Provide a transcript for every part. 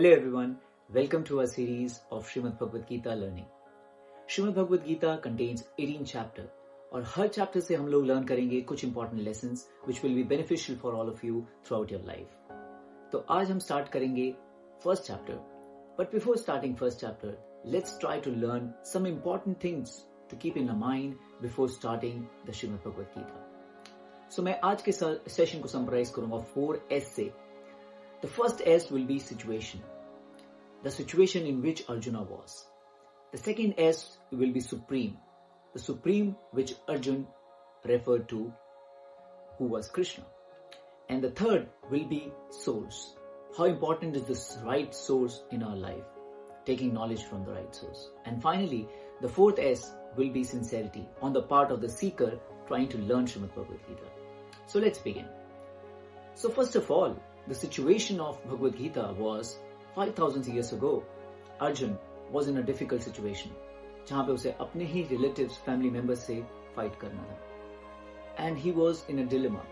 Hello everyone, welcome to our series of Srimad Bhagavad Gita learning. Srimad Bhagavad Gita contains 18 chapter और हर chapter से हम लोग learn करेंगे कुछ important lessons which will be beneficial for all of you throughout your life. तो आज हम start करेंगे first chapter. But before starting first chapter, let's try to learn some important things to keep in our mind before starting the Srimad Bhagavad Gita. So मैं आज के session को summarize करूँगा 4S से. The first S will be situation. The situation in which Arjuna was. The second S will be supreme. The supreme which Arjun referred to, who was Krishna. And the third will be source. How important is this right source in our life? Taking knowledge from the right source. And finally, the fourth S will be sincerity on the part of the seeker trying to learn Srimad Bhagavad Gita. So let's begin. So first of all, the situation of Bhagavad Gita was 5,000 years ago. Arjun was in a difficult situation, जहाँ पे उसे अपने ही relatives, family members से fight करना था. And he was in a dilemma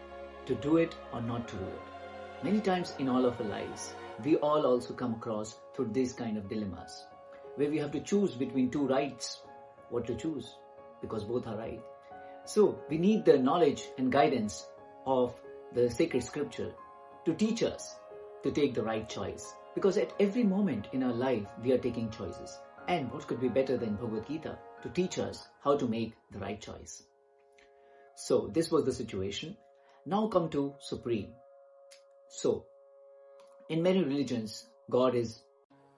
to do it or not to do it. Many times in all of our lives, we all also come across through these kind of dilemmas, where we have to choose between two rights, what to choose, because both are right. So we need the knowledge and guidance of the sacred scripture to teach us to take the right choice. Because at every moment in our life, we are taking choices. And what could be better than Bhagavad Gita to teach us how to make the right choice? So this was the situation. Now come to Supreme. So, in many religions, God is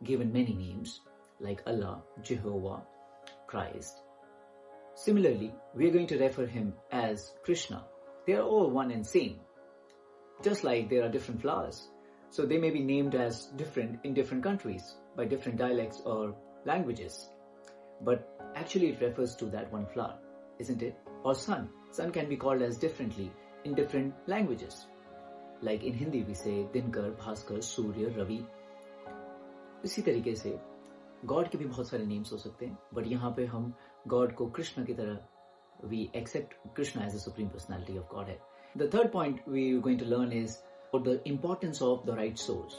given many names like Allah, Jehovah, Christ. Similarly, we are going to refer him as Krishna. They are all one and same. Just like there are different flowers. So they may be named as different in different countries by different dialects or languages. But actually it refers to that one flower, isn't it? Or sun. Sun can be called as differently in different languages. Like in Hindi we say Dinkar, Bhaskar, Surya, Ravi. इसी तरीके से God के भी बहुत सारे names हो सकते हैं. But यहाँ पे हम God को Krishna की तरह we accept Krishna as the supreme personality of Godhead. The third point we are going to learn is about the importance of the right source.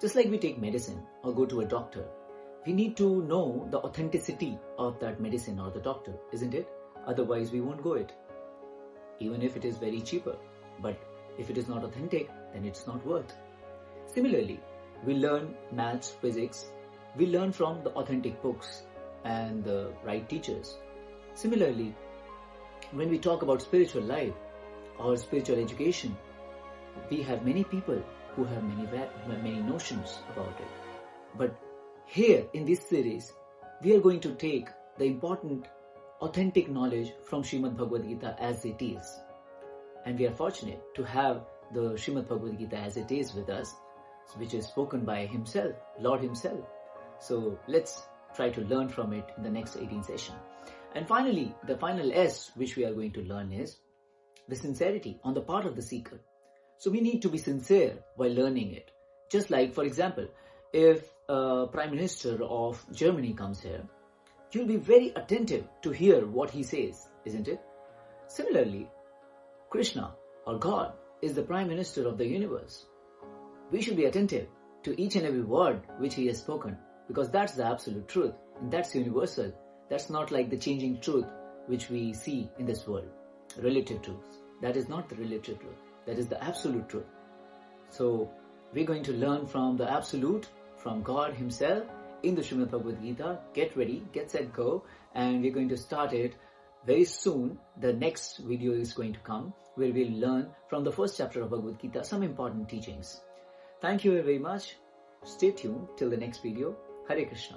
Just like we take medicine or go to a doctor, we need to know the authenticity of that medicine or the doctor, isn't it? Otherwise we won't go it. Even if it is very cheaper. But if it is not authentic, then it's not worth. Similarly, we learn maths, physics. We learn from the authentic books and the right teachers. Similarly, when we talk about spiritual life or spiritual education, we have many people who have many notions about it. But here in this series, we are going to take the important, authentic knowledge from Srimad Bhagavad Gita as it is. And we are fortunate to have the Srimad Bhagavad Gita as it is with us, which is spoken by himself, Lord himself. So let's try to learn from it in the next 18 session. And finally, the final S which we are going to learn is the sincerity on the part of the seeker. So we need to be sincere while learning it. Just like, for example, if a Prime Minister of Germany comes here, you'll be very attentive to hear what he says, isn't it? Similarly, Krishna or God is the Prime Minister of the universe. We should be attentive to each and every word which he has spoken, because that's the absolute truth and that's universal. That's not like the changing truth which we see in this world. Relative truth. That is not the relative truth. That is the absolute truth. So we're going to learn from the absolute, from God himself in the Srimad Bhagavad Gita. Get ready, get set, go. And we're going to start it very soon. The next video is going to come where we'll learn from the first chapter of Bhagavad Gita some important teachings. Thank you very much. Stay tuned till the next video. Hare Krishna.